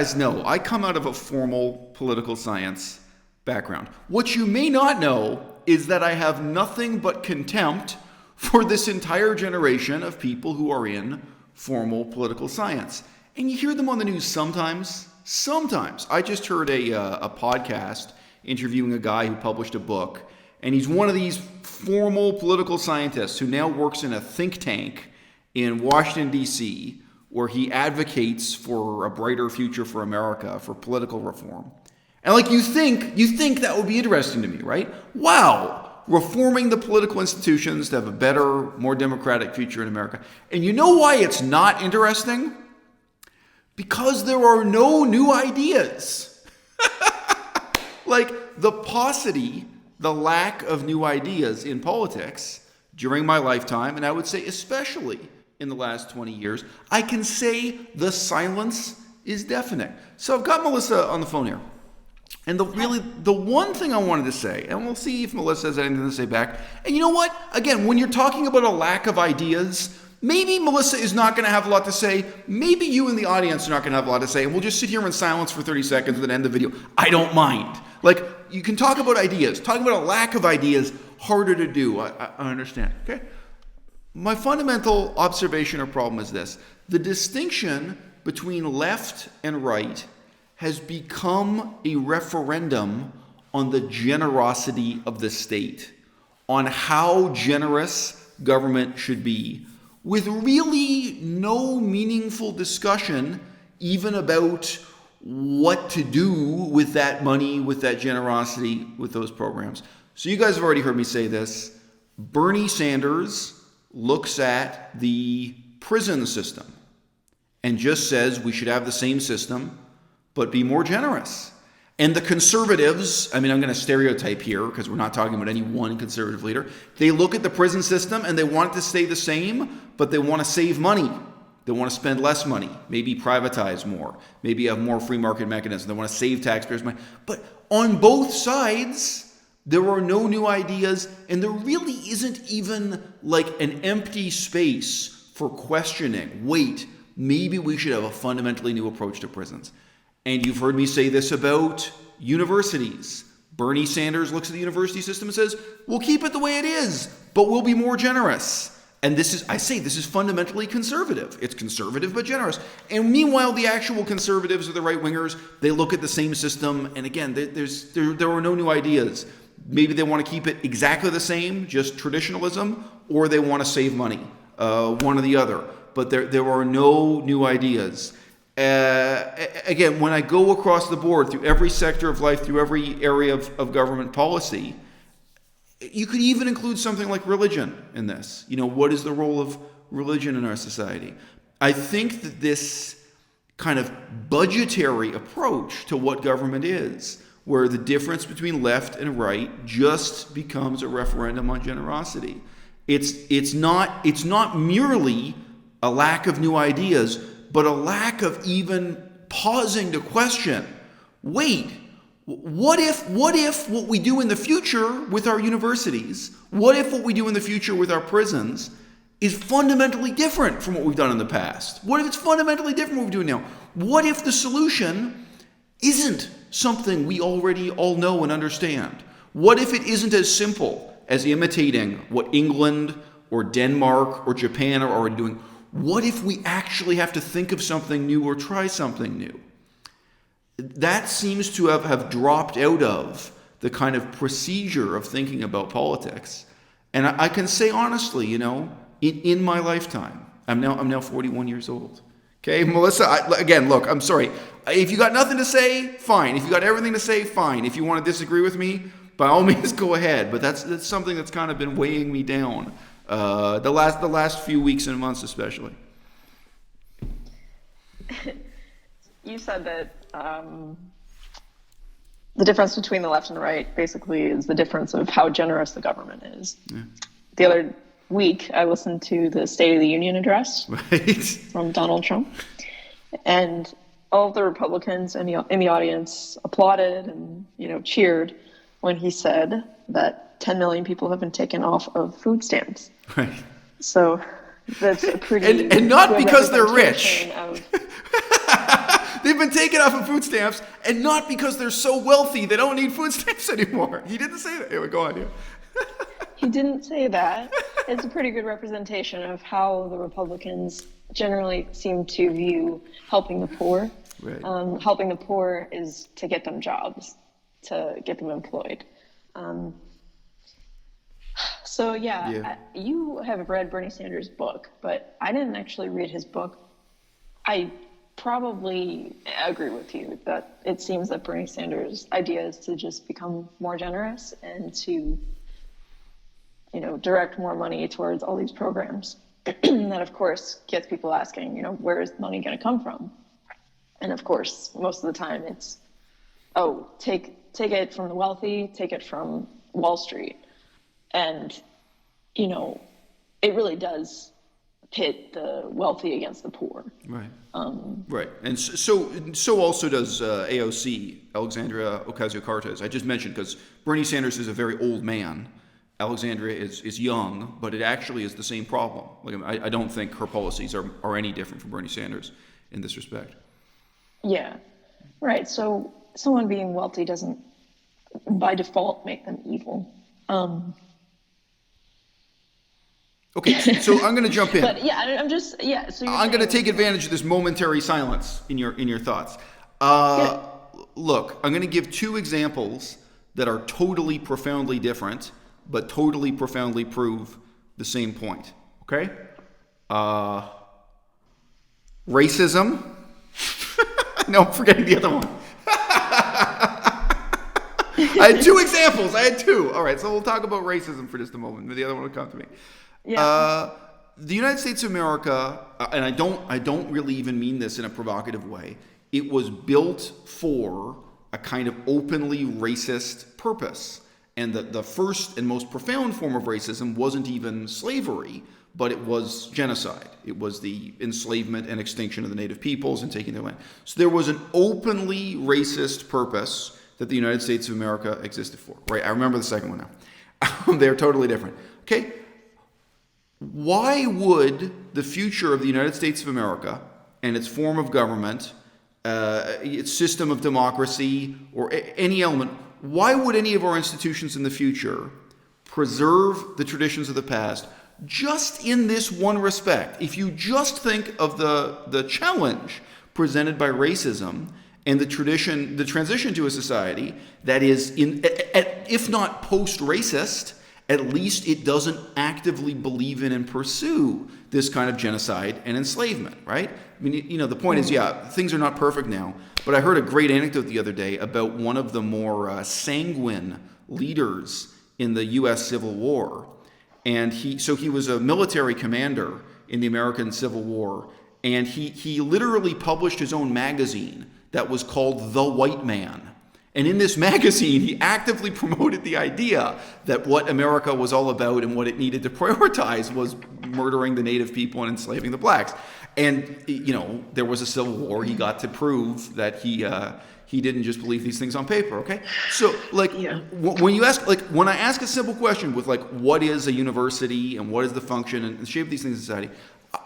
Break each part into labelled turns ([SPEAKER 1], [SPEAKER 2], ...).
[SPEAKER 1] guys know, I come out of a formal political science background. What you may not know is that I have nothing but contempt for this entire generation of people who are in formal political science. And you hear them on the news sometimes. I just heard a podcast interviewing a guy who published a book, and he's one of these formal political scientists who now works in a think tank in Washington, D.C., where he advocates for a brighter future for America, for political reform. And like you think that would be interesting to me, right? Wow, reforming the political institutions to have a better, more democratic future in America. And you know why it's not interesting? Because there are no new ideas. Like the paucity, the lack of new ideas in politics during my lifetime, and I would say especially in the last 20 years, I can say the silence is deafening. So I've got Melissa on the phone here. And the one thing I wanted to say, and we'll see if Melissa has anything to say back. And you know what? Again, when you're talking about a lack of ideas, maybe Melissa is not going to have a lot to say. Maybe you in the audience are not going to have a lot to say. And we'll just sit here in silence for 30 seconds and then end the video. I don't mind. Like, you can talk about ideas. Talking about a lack of ideas, harder to do. I understand. Okay? My fundamental observation or problem is this. The distinction between left and right has become a referendum on the generosity of the state, on how generous government should be, with really no meaningful discussion even about what to do with that money, with that generosity, with those programs. So you guys have already heard me say this. Bernie Sanders looks at the prison system and just says we should have the same system, but be more generous. And the conservatives, I mean, I'm going to stereotype here because we're not talking about any one conservative leader. They look at the prison system and they want it to stay the same, but they want to save money. They want to spend less money, maybe privatize more, maybe have more free market mechanisms. They want to save taxpayers' money. But on both sides, there are no new ideas, and there really isn't even like an empty space for questioning. Wait, maybe we should have a fundamentally new approach to prisons. And you've heard me say this about universities. Bernie Sanders looks at the university system and says, we'll keep it the way it is, but we'll be more generous. And this is fundamentally conservative. It's conservative but generous. And meanwhile, the actual conservatives or the right-wingers, they look at the same system, and again, there are no new ideas. Maybe they want to keep it exactly the same, just traditionalism, or they want to save money, one or the other. But there are no new ideas. Again, when I go across the board through every sector of life, through every area of government policy, you could even include something like religion in this. You know, what is the role of religion in our society? I think that this kind of budgetary approach to what government is, where the difference between left and right just becomes a referendum on generosity. It's not merely a lack of new ideas, but a lack of even pausing to question, wait, what if what we do in the future with our universities, what if what we do in the future with our prisons is fundamentally different from what we've done in the past? What if it's fundamentally different from what we're doing now? What if the solution isn't something we already all know and understand? What if it isn't as simple as imitating what England or Denmark or Japan are already doing? What if we actually have to think of something new or try something new? That seems to have dropped out of the kind of procedure of thinking about politics. And I can say honestly, you know, in my lifetime, I'm now 41 years old. Okay, Melissa, again, look, I'm sorry. If you got nothing to say, fine. If you got everything to say, fine. If you want to disagree with me, by all means, go ahead. But that's something that's kind of been weighing me down the last few weeks and months, especially.
[SPEAKER 2] You said that the difference between the left and the right basically is the difference of how generous the government is. Yeah. The other week, I listened to the State of the Union address from Donald Trump, and all of the Republicans in the audience applauded and cheered when he said that 10 million people have been taken off of food stamps.
[SPEAKER 1] Right.
[SPEAKER 2] So that's a pretty
[SPEAKER 1] and not because they're rich. They've been taken off of food stamps, and not because they're so wealthy they don't need food stamps anymore. He didn't say that. Anyway, go on, yeah.
[SPEAKER 2] He didn't say that. It's a pretty good representation of how the Republicans generally seem to view helping the poor.
[SPEAKER 1] Right.
[SPEAKER 2] Helping the poor is to get them jobs, to get them employed. So you have read Bernie Sanders' book, but I didn't actually read his book. I probably agree with you that it seems that Bernie Sanders' idea is to just become more generous and to, direct more money towards all these programs. That, of course, gets people asking, where is money going to come from? And of course, most of the time it's, take it from the wealthy, take it from Wall Street. And, it really does pit the wealthy against the poor.
[SPEAKER 1] Right. Right. And so also does AOC, Alexandria Ocasio-Cortez. I just mentioned because Bernie Sanders is a very old man. Alexandria is young, but it actually is the same problem. I don't think her policies are any different from Bernie Sanders in this respect. Yeah.
[SPEAKER 2] Right. So someone being wealthy doesn't, by default, make them evil.
[SPEAKER 1] Okay, so I'm going to jump in.
[SPEAKER 2] But So
[SPEAKER 1] I'm going to take advantage of this momentary silence in your thoughts. Look, I'm going to give two examples that are totally profoundly different, but totally profoundly prove the same point. Okay? Racism. No, I'm forgetting the other one. I had two examples. All right, so we'll talk about racism for just a moment. But the other one will come to me. Yeah. The United States of America, and I don't really even mean this in a provocative way. It was built for a kind of openly racist purpose. And the first and most profound form of racism wasn't even slavery, but it was genocide. It was the enslavement and extinction of the native peoples and taking their land. So there was an openly racist purpose that the United States of America existed for. Right? I remember the second one now. They're totally different. Okay? Why would the future of the United States of America and its form of government, its system of democracy, or any element, why would any of our institutions in the future preserve the traditions of the past just in this one respect? If you just think of the challenge presented by racism and the transition to a society that is, if not post-racist, at least it doesn't actively believe in and pursue this kind of genocide and enslavement, right? I mean, the point is, things are not perfect now, but I heard a great anecdote the other day about one of the more sanguine leaders in the U.S. Civil War. And he was a military commander in the American Civil War, and he literally published his own magazine that was called The White Man. And in this magazine, he actively promoted the idea that what America was all about and what it needed to prioritize was murdering the native people and enslaving the blacks. And, there was a civil war. He got to prove that he didn't just believe these things on paper, okay? So, when you ask, when I ask a simple question with, what is a university and what is the function and the shape of these things in society,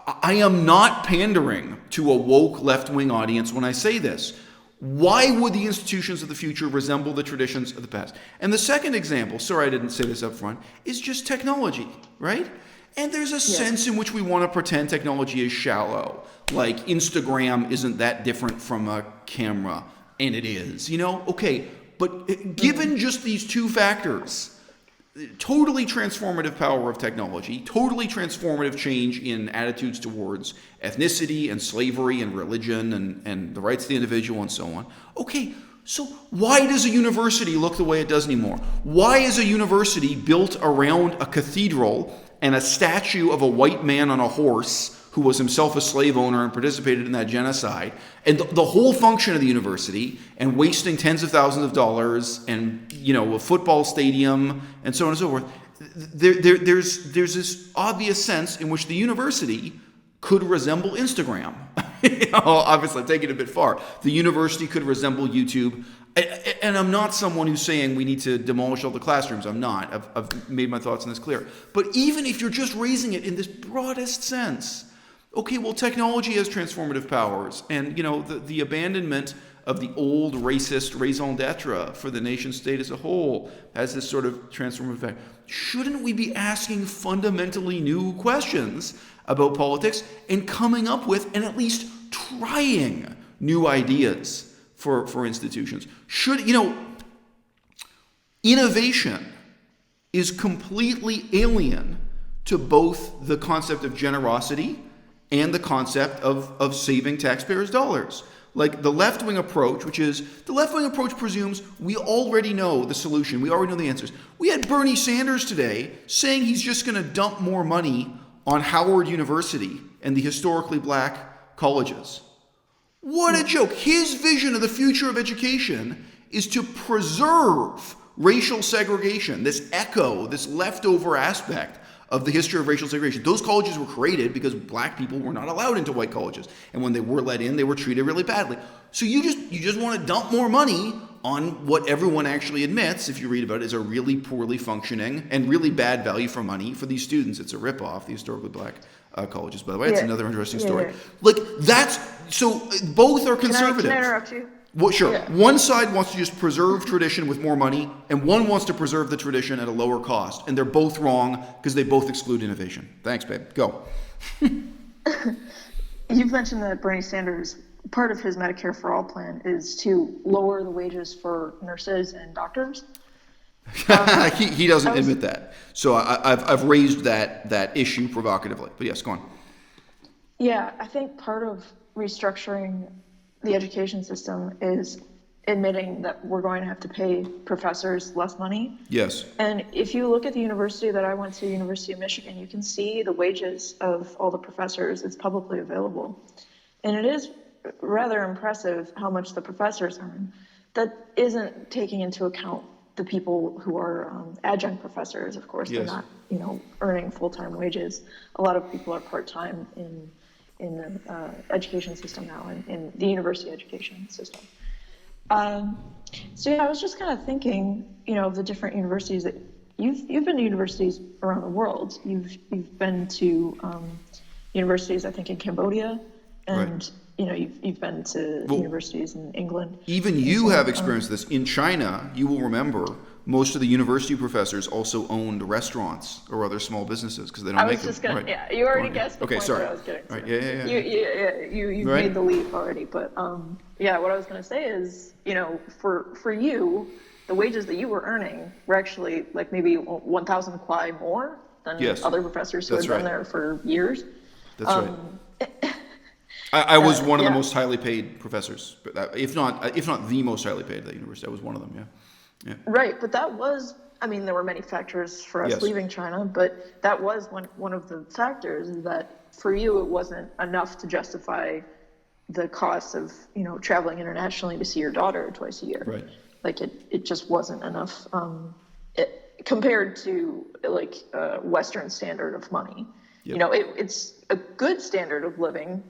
[SPEAKER 1] I am not pandering to a woke left-wing audience when I say this. Why would the institutions of the future resemble the traditions of the past? And the second example, sorry I didn't say this up front, is just technology, right? And there's a sense in which we want to pretend technology is shallow. Like Instagram isn't that different from a camera, and it is, Okay, but given just these two factors, totally transformative power of technology, totally transformative change in attitudes towards ethnicity and slavery and religion and the rights of the individual and so on. Okay, so why does a university look the way it does anymore? Why is a university built around a cathedral and a statue of a white man on a horse who was himself a slave owner and participated in that genocide, and the whole function of the university, and wasting tens of thousands of dollars, and a football stadium, and so on and so forth? There's this obvious sense in which the university could resemble Instagram. Obviously, I'm taking it a bit far. The university could resemble YouTube. And I'm not someone who's saying we need to demolish all the classrooms. I'm not. I've made my thoughts on this clear. But even if you're just raising it in this broadest sense, Okay, well, technology has transformative powers, and the abandonment of the old racist raison d'etre for the nation state as a whole has this sort of transformative effect. Shouldn't we be asking fundamentally new questions about politics and coming up with and at least trying new ideas for institutions? Innovation is completely alien to both the concept of generosity and the concept of saving taxpayers' dollars. Like the left-wing approach, presumes we already know the solution. We already know the answers. We had Bernie Sanders today saying he's just going to dump more money on Howard University and the historically black colleges. What a joke. His vision of the future of education is to preserve racial segregation, this leftover aspect of the history of racial segregation. Those colleges were created because black people were not allowed into white colleges. And when they were let in, they were treated really badly. So you just want to dump more money on what everyone actually admits, if you read about it, is a really poorly functioning and really bad value for money for these students. It's a ripoff, the historically black colleges, by the way. It's another interesting story. So both are conservative.
[SPEAKER 2] Can I interrupt you?
[SPEAKER 1] Well, sure. Yeah. One side wants to just preserve tradition with more money, and one wants to preserve the tradition at a lower cost. And they're both wrong because they both exclude innovation. Thanks, babe. Go.
[SPEAKER 2] You've mentioned that Bernie Sanders, part of his Medicare for All plan is to lower the wages for nurses and doctors.
[SPEAKER 1] He doesn't admit that. So I've raised that issue provocatively. But yes, go on.
[SPEAKER 2] Yeah, I think part of restructuring the education system is admitting that we're going to have to pay professors less money.
[SPEAKER 1] Yes.
[SPEAKER 2] And if you look at the university that I went to, University of Michigan, you can see the wages of all the professors. It's publicly available. And it is rather impressive how much the professors earn. That isn't taking into account the people who are adjunct professors. Of course,
[SPEAKER 1] yes.
[SPEAKER 2] They're not, earning full-time wages. A lot of people are part-time in the education system now, in the university education system. So I was just kind of thinking, of the different universities that you've been to universities around the world. You've been to universities, I think, in Cambodia, and
[SPEAKER 1] right.
[SPEAKER 2] You've been to universities in England.
[SPEAKER 1] Even you have experienced this in China. You will remember most of the university professors also owned restaurants or other small businesses because they don't make them.
[SPEAKER 2] Right. Yeah, you already guessed the point
[SPEAKER 1] sorry.
[SPEAKER 2] that I was getting to.
[SPEAKER 1] Right. Yeah.
[SPEAKER 2] You
[SPEAKER 1] right?
[SPEAKER 2] made the leap already, but what I was going to say is, for you, the wages that you were earning were actually like maybe 1,000 kwai more than other professors who had been there for years.
[SPEAKER 1] That's right. I was one of the most highly paid professors, if not the most highly paid at that university. I was one of them. Yeah.
[SPEAKER 2] Right, but that was, there were many factors for us leaving China, but that was one of the factors, is that for you it wasn't enough to justify the cost of, traveling internationally to see your daughter twice a year.
[SPEAKER 1] Right.
[SPEAKER 2] Like it just wasn't enough compared to like a Western standard of money. Yep. It's a good standard of living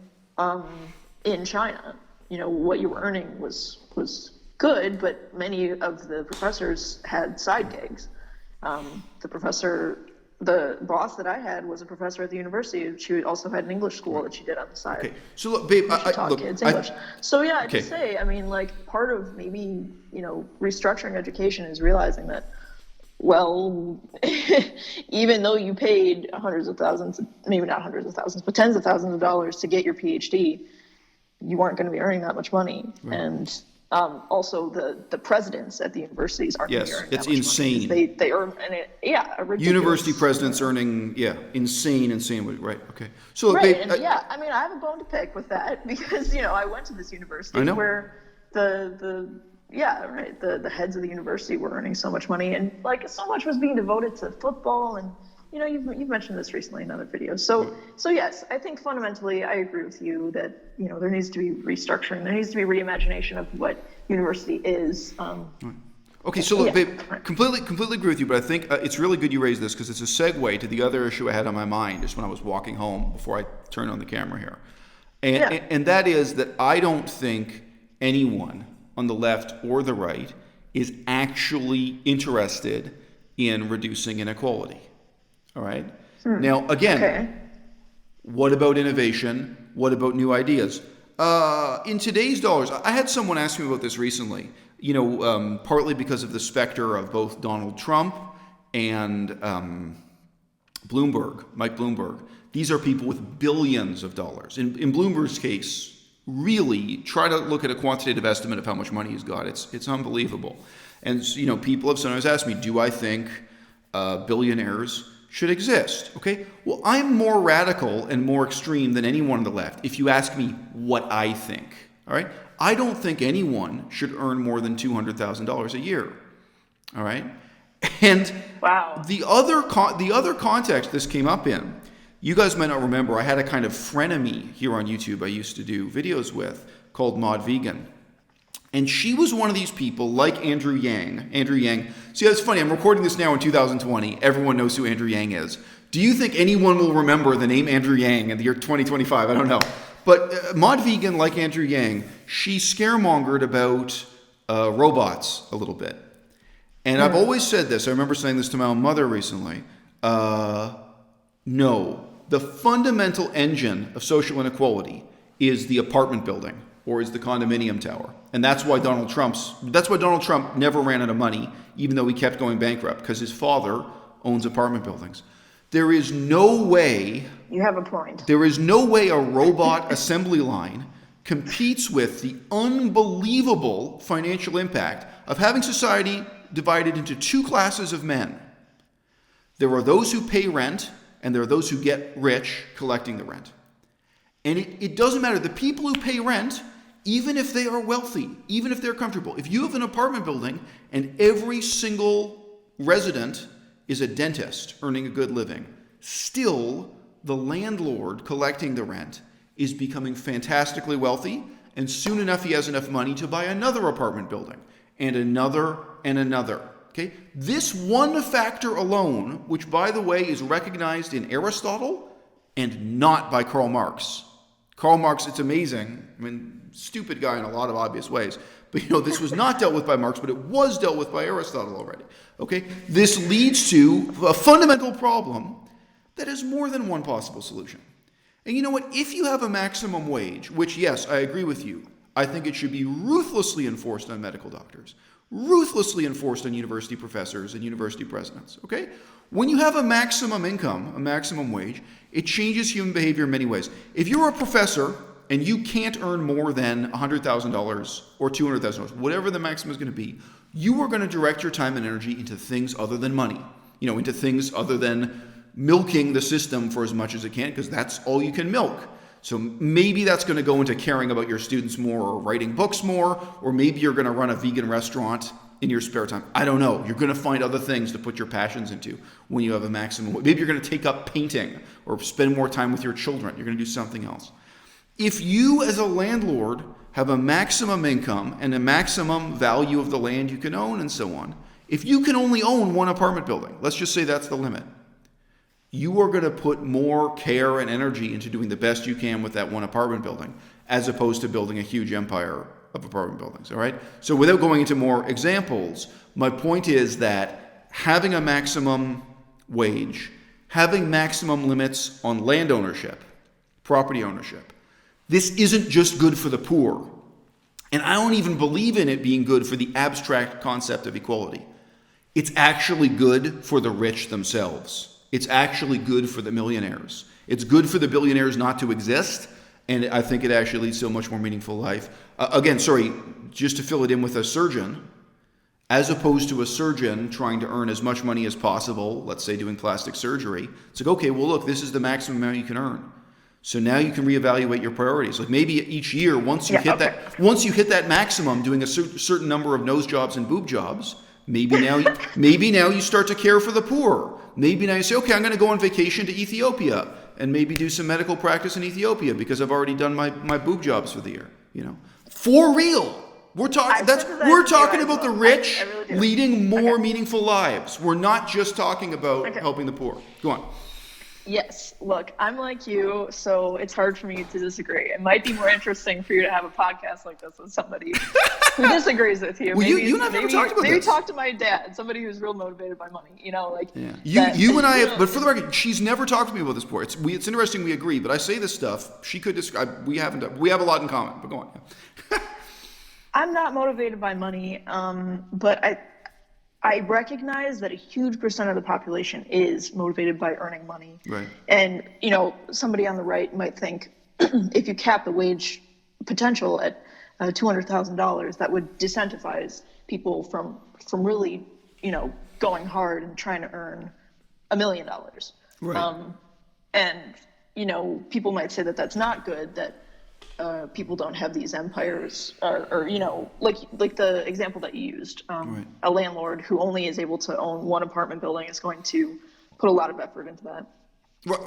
[SPEAKER 2] in China. What you were earning was good, but many of the professors had side gigs. The boss that I had was a professor at the university. She also had an English school that she did on the side.
[SPEAKER 1] Okay, so look, babe,
[SPEAKER 2] she taught kids English. I'd just say, part of maybe, restructuring education is realizing that, well, even though you paid hundreds of thousands, maybe not hundreds of thousands, but tens of thousands of dollars to get your PhD, you weren't going to be earning that much money. Right. And also the presidents at the universities aren't going to be earning that much
[SPEAKER 1] insane.
[SPEAKER 2] Money. They earn, a ridiculous.
[SPEAKER 1] University presidents earning, insane, right? Okay. So,
[SPEAKER 2] right, babe, I have a bone to pick with that because, I went to this university where the heads of the university were earning so much money, and so much was being devoted to football, and you've mentioned this recently in other videos. So yes, I think fundamentally I agree with you that there needs to be restructuring, there needs to be reimagination of what university is.
[SPEAKER 1] Okay, so look, babe, completely agree with you, but I think it's really good you raised this because it's a segue to the other issue I had on my mind just when I was walking home before I turned on the camera here, and that is that I don't think anyone on the left or the right is actually interested in reducing inequality. All right. Now, again, What about innovation? What about new ideas? In today's dollars, I had someone ask me about this recently, partly because of the specter of both Donald Trump and Mike Bloomberg. These are people with billions of dollars. In Bloomberg's case, really try to look at a quantitative estimate of how much money he's got. It's unbelievable. And people have sometimes asked me, do I think billionaires should exist? Okay, well, I'm more radical and more extreme than anyone on the left if you ask me what I think. All right, I don't think anyone should earn more than $200,000 a year. All right, and
[SPEAKER 2] wow,
[SPEAKER 1] the other context this came up in, you guys might not remember, I had a kind of frenemy here on YouTube I used to do videos with called Mod Vegan. And she was one of these people like Andrew Yang. See, that's funny. I'm recording this now in 2020. Everyone knows who Andrew Yang is. Do you think anyone will remember the name Andrew Yang in the year 2025? I don't know. But Mod Vegan, like Andrew Yang, she scaremongered about robots a little bit. And I've always said this. I remember saying this to my own mother recently. No. The fundamental engine of social inequality is the apartment building, or is the condominium tower. And that's why Donald Trump never ran out of money, even though he kept going bankrupt, because his father owns apartment buildings. There is no way...
[SPEAKER 2] You have a point.
[SPEAKER 1] There is no way a robot assembly line competes with the unbelievable financial impact of having society divided into two classes of men. There are those who pay rent, and there are those who get rich collecting the rent. And it doesn't matter. The people who pay rent, even if they are wealthy, even if they're comfortable, if you have an apartment building and every single resident is a dentist earning a good living, still the landlord collecting the rent is becoming fantastically wealthy, and soon enough he has enough money to buy another apartment building and another and another. Okay? This one factor alone, which by the way is recognized in Aristotle and not by Karl Marx. Karl Marx, it's amazing. I mean, stupid guy in a lot of obvious ways. But this was not dealt with by Marx, but it was dealt with by Aristotle already. Okay? This leads to a fundamental problem that has more than one possible solution. And you know what? If you have a maximum wage, which yes, I agree with you, I think it should be ruthlessly enforced on medical doctors, ruthlessly enforced on university professors and university presidents, okay? When you have a maximum income, a maximum wage, it changes human behavior in many ways. If you're a professor and you can't earn more than $100,000 or $200,000, whatever the maximum is going to be, you are going to direct your time and energy into things other than money, into things other than milking the system for as much as it can, because that's all you can milk. So maybe that's going to go into caring about your students more, or writing books more, or maybe you're going to run a vegan restaurant in your spare time. I don't know. You're going to find other things to put your passions into when you have a maximum. Maybe you're going to take up painting or spend more time with your children. You're going to do something else. If you as a landlord have a maximum income and a maximum value of the land you can own and so on, if you can only own one apartment building, let's just say that's the limit, you are going to put more care and energy into doing the best you can with that one apartment building, as opposed to building a huge empire of apartment buildings, all right? So without going into more examples, my point is that having a maximum wage, having maximum limits on land ownership, property ownership, this isn't just good for the poor. And I don't even believe in it being good for the abstract concept of equality. It's actually good for the rich themselves. It's actually good for the millionaires. It's good for the billionaires not to exist, and I think it actually leads to a much more meaningful life. Just to fill it in with a surgeon, as opposed to a surgeon trying to earn as much money as possible, let's say doing plastic surgery. It's like, okay, well, look, this is the maximum amount you can earn. So now you can reevaluate your priorities. Like maybe each year, once you hit that maximum, doing a certain number of nose jobs and boob jobs, maybe now you start to care for the poor. Maybe now you say, okay, I'm going to go on vacation to Ethiopia and maybe do some medical practice in Ethiopia because I've already done my boob jobs for the year. For real. We're talking about the rich leading more meaningful lives. We're not just talking about helping the poor. Go on.
[SPEAKER 2] Yes, look, I'm like you, so it's hard for me to disagree. It might be more interesting for you to have a podcast like this with somebody who disagrees with you.
[SPEAKER 1] Well,
[SPEAKER 2] Maybe
[SPEAKER 1] you and I have never talked about
[SPEAKER 2] maybe
[SPEAKER 1] this.
[SPEAKER 2] talk to my dad, somebody who's real motivated by money. Like
[SPEAKER 1] Yeah.
[SPEAKER 2] that.
[SPEAKER 1] You and I have, but for the record, she's never talked to me about this before. It's interesting we agree, but I say this stuff. She could describe. We haven't. We have a lot in common. But go on.
[SPEAKER 2] I'm not motivated by money, but I recognize that a huge percent of the population is motivated by earning money.
[SPEAKER 1] Right.
[SPEAKER 2] And, somebody on the right might think if you cap the wage potential at $200,000, that would disincentivize people from really, going hard and trying to earn $1 million.
[SPEAKER 1] Right.
[SPEAKER 2] And, people might say that that's not good, that people don't have these empires, or like the example that you used,
[SPEAKER 1] Right.
[SPEAKER 2] a landlord who only is able to own one apartment building is going to put a lot of effort into that,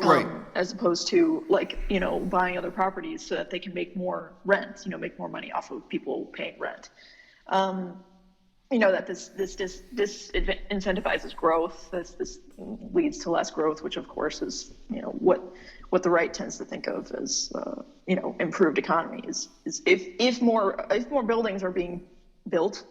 [SPEAKER 1] Right.
[SPEAKER 2] as opposed to buying other properties so that they can make more rent, make more money off of people paying rent. That this incentivizes growth. This leads to less growth, which of course is what the right tends to think of as improved economy is if more buildings are being built,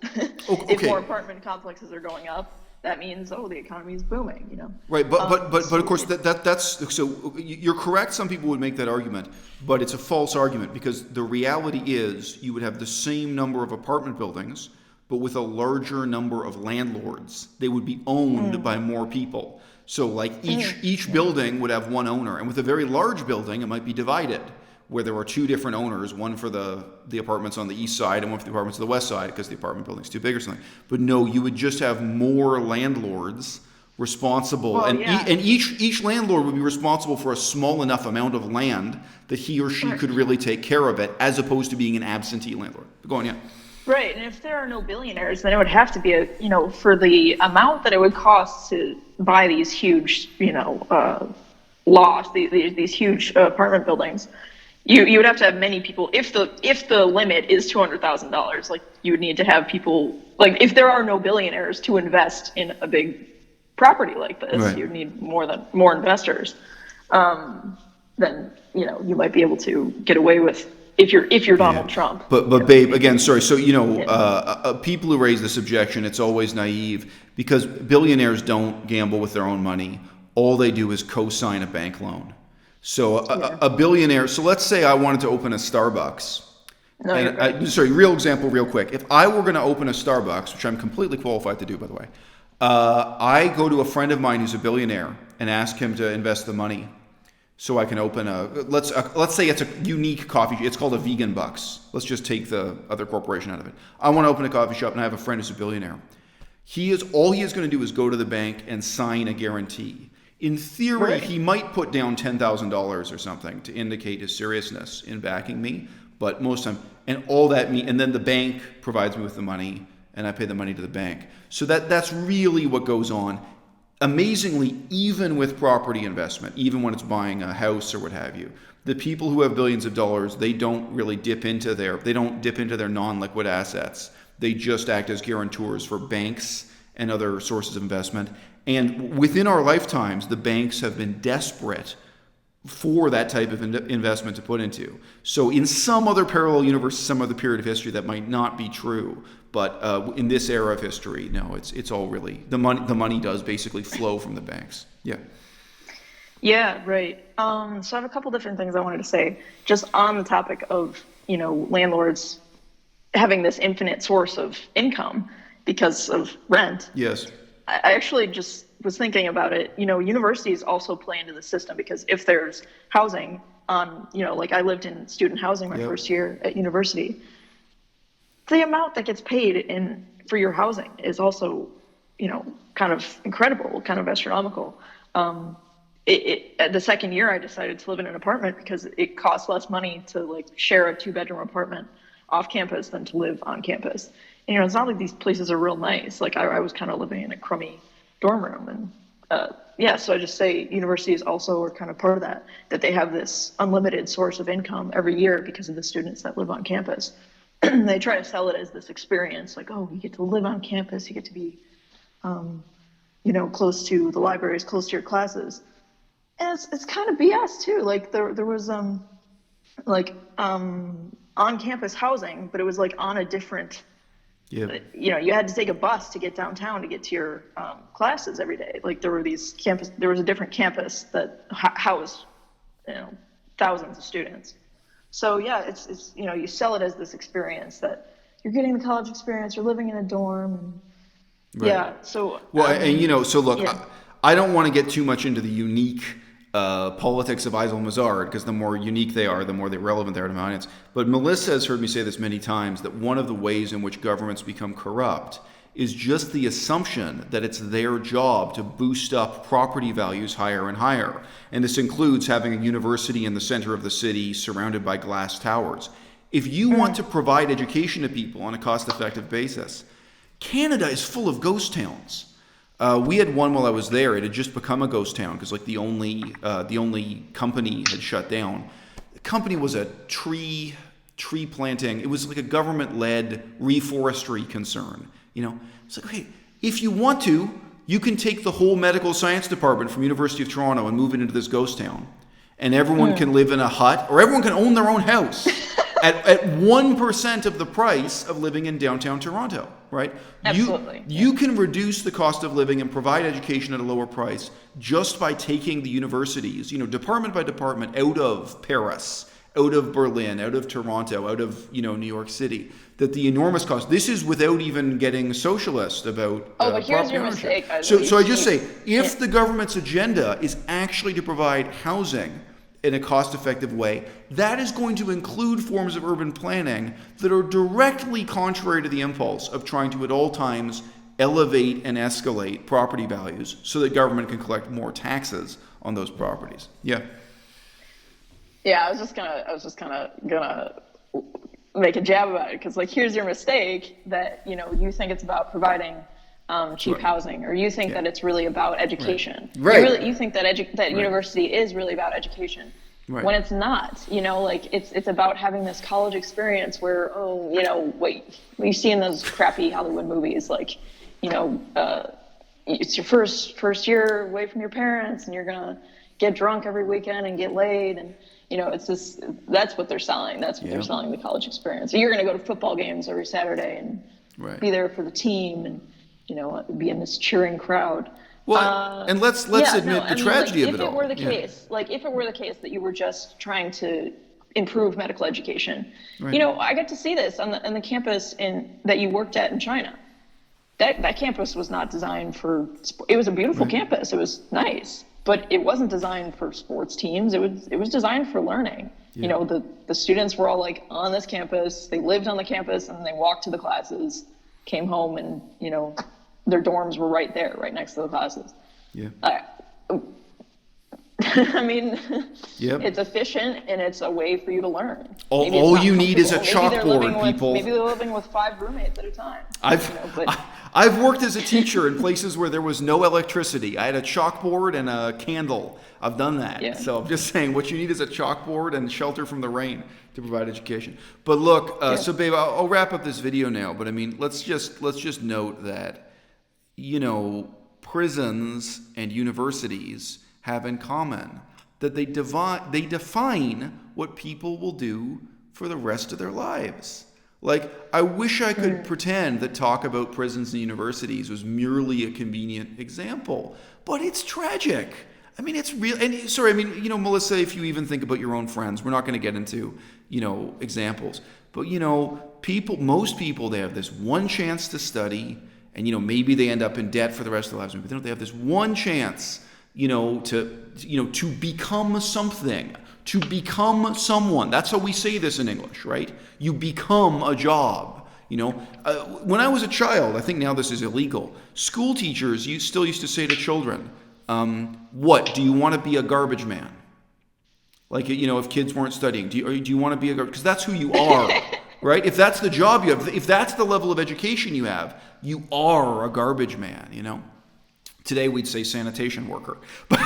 [SPEAKER 1] Okay.
[SPEAKER 2] if more apartment complexes are going up, that means the economy is booming.
[SPEAKER 1] Right, but of course that's so you're correct. Some people would make that argument, but it's a false argument because the reality is you would have the same number of apartment buildings, but with a larger number of landlords. They would be owned by more people. So like each building would have one owner, and with a very large building, it might be divided, where there are two different owners, one for the apartments on the east side and one for the apartments on the west side because the apartment building's too big or something. But no, you would just have more landlords responsible,
[SPEAKER 2] Well,
[SPEAKER 1] and each landlord would be responsible for a small enough amount of land that he or she could really take care of it, as opposed to being an absentee landlord. Go on, yeah.
[SPEAKER 2] Right, and if there are no billionaires, then it would have to be for the amount that it would cost to buy these huge, lofts, these huge apartment buildings. You would have to have many people. If the limit is $200,000, like you would need to have people. Like if there are no billionaires to invest in a big property like this,
[SPEAKER 1] right.
[SPEAKER 2] you'd need more investors. Then you might be able to get away with. If you're Donald Trump.
[SPEAKER 1] But babe, again, sorry. So, people who raise this objection, it's always naive because billionaires don't gamble with their own money. All they do is co-sign a bank loan. So a billionaire, so let's say I wanted to open a Starbucks.
[SPEAKER 2] No, you're right.
[SPEAKER 1] Real example, real quick. If I were going to open a Starbucks, which I'm completely qualified to do, by the way, I go to a friend of mine who's a billionaire and ask him to invest the money. So I can open let's say it's a unique coffee. It's called a Vegan Bucks. Let's just take the other corporation out of it. I want to open a coffee shop, and I have a friend who's a billionaire. All he is going to do is go to the bank and sign a guarantee. In theory,
[SPEAKER 2] Right.
[SPEAKER 1] he might put down $10,000 or something to indicate his seriousness in backing me. But most of the time, and then the bank provides me with the money, and I pay the money to the bank. So that's really what goes on. Amazingly, even with property investment, even when it's buying a house or what have you, the people who have billions of dollars, they don't really dip into their non-liquid assets. They just act as guarantors for banks and other sources of investment. And within our lifetimes, the banks have been desperate for that type of investment to put into. So in some other parallel universe, some other period of history, that might not be true. But in this era of history, no, it's all really the money does basically flow from the banks. Yeah.
[SPEAKER 2] Yeah, right. So I have a couple different things I wanted to say just on the topic of landlords having this infinite source of income because of rent.
[SPEAKER 1] Yes.
[SPEAKER 2] I actually just was thinking about it. Universities also play into the system because if there's housing like I lived in student housing my first year at university, the amount that gets paid for your housing is also, kind of incredible, kind of astronomical. The second year I decided to live in an apartment because it costs less money to share a 2-bedroom apartment off campus than to live on campus. And, it's not like these places are real nice. I was kind of living in a crummy dorm room. And so I just say universities also are kind of part of that they have this unlimited source of income every year because of the students that live on campus. They try to sell it as this experience, you get to live on campus, you get to be, close to the libraries, close to your classes. And it's kind of BS too. Like there was like on campus housing, but it was like on a different.
[SPEAKER 1] Yeah.
[SPEAKER 2] You had to take a bus to get downtown to get to your classes every day. Like there was a different campus that housed, thousands of students. So yeah, it's you sell it as this experience that you're getting the college experience, you're living in a dorm, and
[SPEAKER 1] Right.
[SPEAKER 2] yeah. So
[SPEAKER 1] Well, and so look,
[SPEAKER 2] yeah.
[SPEAKER 1] I don't want to get too much into the unique politics of Eisel Mazard, because the more unique they are, the more relevant they are to my audience. But Melissa has heard me say this many times, that one of the ways in which governments become corrupt is just the assumption that it's their job to boost up property values higher and higher. And this includes having a university in the center of the city surrounded by glass towers. If you want to provide education to people on a cost-effective basis, Canada is full of ghost towns. We had one while I was there. It had just become a ghost town because the only company had shut down. The company was a tree planting. It was like a government-led reforestry concern. It's like, okay, if you want to, you can take the whole medical science department from University of Toronto and move it into this ghost town, and everyone can live in a hut, or everyone can own their own house at 1% of the price of living in downtown Toronto. Right?
[SPEAKER 2] Absolutely.
[SPEAKER 1] You can reduce the cost of living and provide education at a lower price just by taking the universities, department by department, out of Paris, out of Berlin, out of Toronto, out of, New York City. That the enormous cost. This is without even getting socialist about.
[SPEAKER 2] But here's your mistake.
[SPEAKER 1] So I just say, if the government's agenda is actually to provide housing in a cost-effective way, that is going to include forms of urban planning that are directly contrary to the impulse of trying to at all times elevate and escalate property values so that government can collect more taxes on those properties. Yeah.
[SPEAKER 2] Yeah, I was just gonna make a jab about it, because here's your mistake, that you think it's about providing cheap housing, or you think that it's really about education.
[SPEAKER 1] Right.
[SPEAKER 2] You think that university is really about education, when it's not. It's about having this college experience where what you see in those crappy Hollywood movies, it's your first year away from your parents, and you're gonna get drunk every weekend and get laid, and that's what they're selling. That's what they're selling, the college experience. So you're gonna go to football games every Saturday and be there for the team, and be in this cheering crowd.
[SPEAKER 1] Well, and let's admit the tragedy of it all.
[SPEAKER 2] If it were the case that you were just trying to improve medical education, I got to see this on the campus that you worked at in China. That campus was not designed for. It was a beautiful campus. It was nice, but it wasn't designed for sports teams. It was designed for learning. Yeah. The students were all on this campus. They lived on the campus, and they walked to the classes, came home, and their dorms were right there, right next to the classes.
[SPEAKER 1] Yeah.
[SPEAKER 2] I mean, it's efficient, and it's a way for you to learn.
[SPEAKER 1] All you need is a chalkboard, people.
[SPEAKER 2] Maybe they're living with 5 roommates at a time.
[SPEAKER 1] I've worked as a teacher in places where there was no electricity. I had a chalkboard and a candle. I've done that. Yeah. So I'm just saying, what you need is a chalkboard and shelter from the rain to provide education. But look, so babe, I'll wrap up this video now. But I mean, let's just note that, prisons and universities have in common that they define what people will do for the rest of their lives. I wish I could pretend that talk about prisons and universities was merely a convenient example, but it's tragic. I mean, it's real. And sorry, I mean, Melissa, if you even think about your own friends, we're not going to get into, examples, but most people, they have this one chance to study, and maybe they end up in debt for the rest of their lives, but they have this one chance to become something, to become someone. That's how we say this in English, right? You become a job. When I was a child, I think now this is illegal, school teachers still used to say to children, what, do you want to be a garbage man? If kids weren't studying, do you want to be a garbage? Because that's who you are, right? If that's the job you have, if that's the level of education you have, you are a garbage man, Today we'd say sanitation worker, but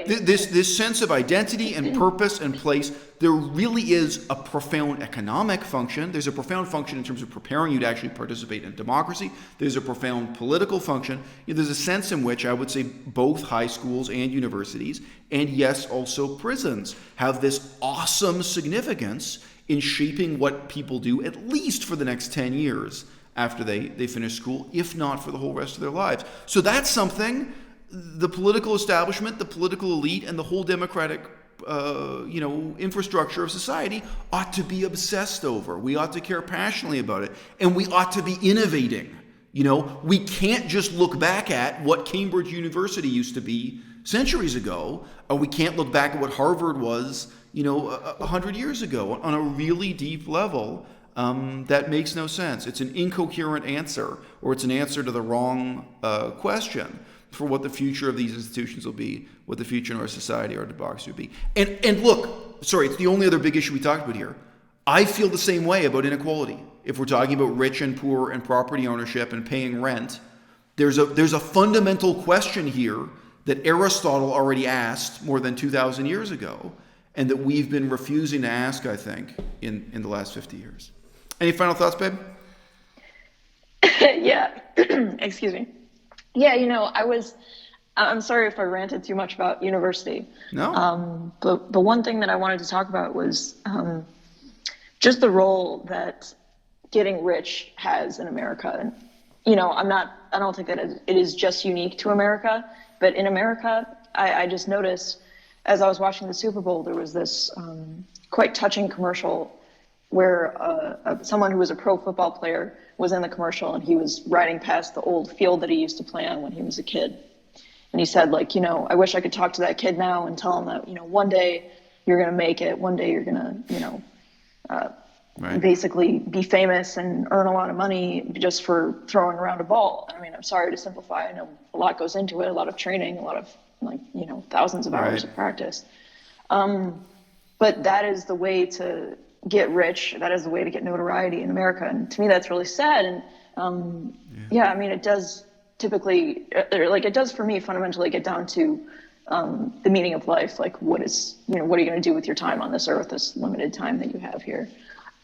[SPEAKER 1] this sense of identity and purpose and place, there really is a profound economic function. There's a profound function in terms of preparing you to actually participate in democracy. There's a profound political function. There's a sense in which I would say both high schools and universities, and yes, also prisons, have this awesome significance in shaping what people do, at least for the next 10 years after they finish school, if not for the whole rest of their lives. So that's something the political establishment, the political elite, and the whole democratic infrastructure of society ought to be obsessed over. We ought to care passionately about it, and we ought to be innovating. We can't just look back at what Cambridge University used to be centuries ago, or we can't look back at what Harvard was, 100 years ago on a really deep level. That makes no sense. It's an incoherent answer, or it's an answer to the wrong question for what the future of these institutions will be, what the future of our society, our democracy will be. And look, sorry, it's the only other big issue we talked about here. I feel the same way about inequality. If we're talking about rich and poor and property ownership and paying rent, there's a fundamental question here that Aristotle already asked more than 2,000 years ago, and that we've been refusing to ask, I think, in the last 50 years. Any final thoughts, babe?
[SPEAKER 2] Yeah. Excuse me. Yeah, I'm sorry if I ranted too much about university.
[SPEAKER 1] No.
[SPEAKER 2] But the one thing that I wanted to talk about was just the role that getting rich has in America. And, I don't think that it is just unique to America, but in America, I just noticed as I was watching the Super Bowl, there was this quite touching commercial where someone who was a pro football player was in the commercial, and he was riding past the old field that he used to play on when he was a kid. And he said, I wish I could talk to that kid now and tell him that, one day you're going to make it. One day you're going to,
[SPEAKER 1] right.
[SPEAKER 2] basically be famous and earn a lot of money just for throwing around a ball. I mean, I'm sorry to simplify. I know a lot goes into it, a lot of training, a lot of thousands of hours of practice. But that is the way to get rich. That is the way to get notoriety in America. And to me, that's really sad. And it does typically, it does for me fundamentally get down to the meaning of life. Like, what are you going to do with your time on this earth, this limited time that you have here?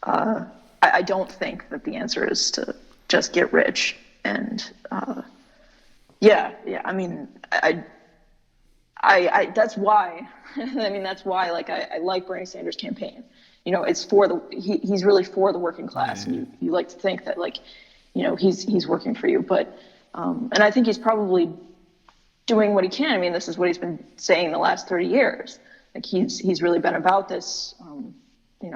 [SPEAKER 2] I don't think that the answer is to just get rich. And that's why. That's why. I like Bernie Sanders' campaign. It's for he's really for the working class.
[SPEAKER 1] Yeah.
[SPEAKER 2] And you like to think that he's working for you, but and I think he's probably doing what he can. This is what he's been saying the last 30 years. He's really been about this,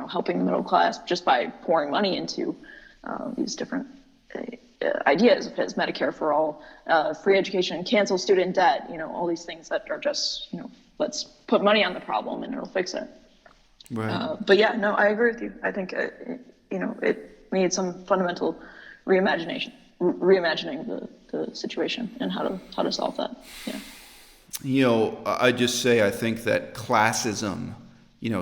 [SPEAKER 2] helping the middle class just by pouring money into these different ideas of his: Medicare for all, free education, cancel student debt, all these things that are just, let's put money on the problem and it'll fix it.
[SPEAKER 1] Right.
[SPEAKER 2] But yeah, no, I agree with you. I think, it needs some fundamental reimagining the situation and how to solve that. Yeah.
[SPEAKER 1] I just say, I think that classism,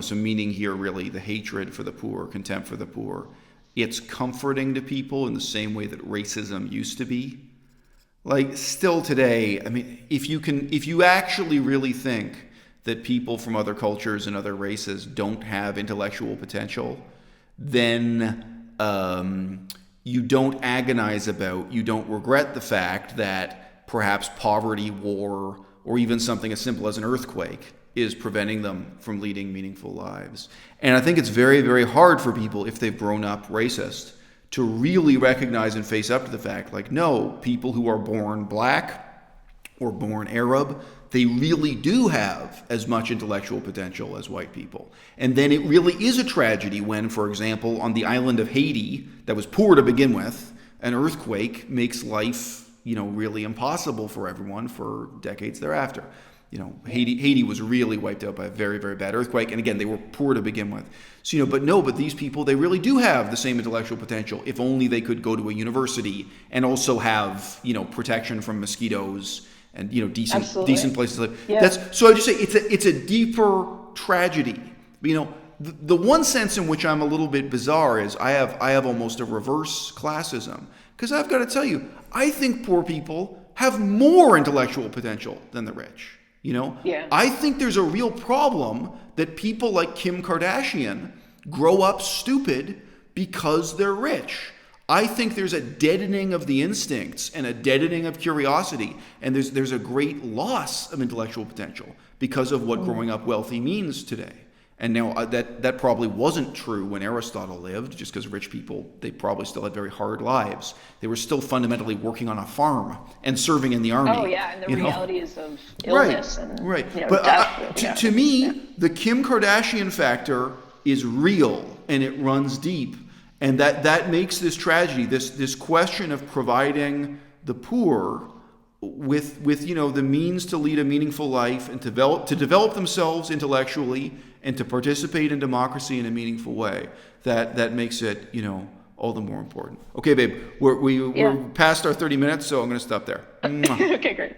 [SPEAKER 1] so meaning here really the hatred for the poor, contempt for the poor, it's comforting to people in the same way that racism used to be. Still today, if you actually really think that people from other cultures and other races don't have intellectual potential, then you don't agonize about, you don't regret the fact that perhaps poverty, war, or even something as simple as an earthquake is preventing them from leading meaningful lives. And I think it's very, very hard for people, if they've grown up racist, to really recognize and face up to the fact, no, people who are born black or born Arab, they really do have as much intellectual potential as white people. And then it really is a tragedy when, for example, on the island of Haiti, that was poor to begin with, an earthquake makes life, really impossible for everyone for decades thereafter. Haiti was really wiped out by a very, very bad earthquake. And again, they were poor to begin with. So, but these people, they really do have the same intellectual potential if only they could go to a university and also have, protection from mosquitoes and decent places to live.
[SPEAKER 2] Yeah.
[SPEAKER 1] So I just say it's a deeper tragedy. The one sense in which I'm a little bit bizarre is I have almost a reverse classism, because I've got to tell you, I think poor people have more intellectual potential than the rich.
[SPEAKER 2] Yeah.
[SPEAKER 1] I think there's a real problem that people like Kim Kardashian grow up stupid because they're rich. I think there's a deadening of the instincts and a deadening of curiosity, and there's a great loss of intellectual potential because of what growing up wealthy means today. And now that probably wasn't true when Aristotle lived, just because rich people, they probably still had very hard lives. They were still fundamentally working on a farm and serving in the army.
[SPEAKER 2] Oh yeah, and the realities of illness and
[SPEAKER 1] But
[SPEAKER 2] death.
[SPEAKER 1] to me, the Kim Kardashian factor is real and it runs deep, and that makes this tragedy, this question of providing the poor with the means to lead a meaningful life and to develop themselves intellectually and to participate in democracy in a meaningful way, that makes it all the more important. Okay, babe, we're past our 30 minutes, so I'm going to stop there.
[SPEAKER 2] Okay, great.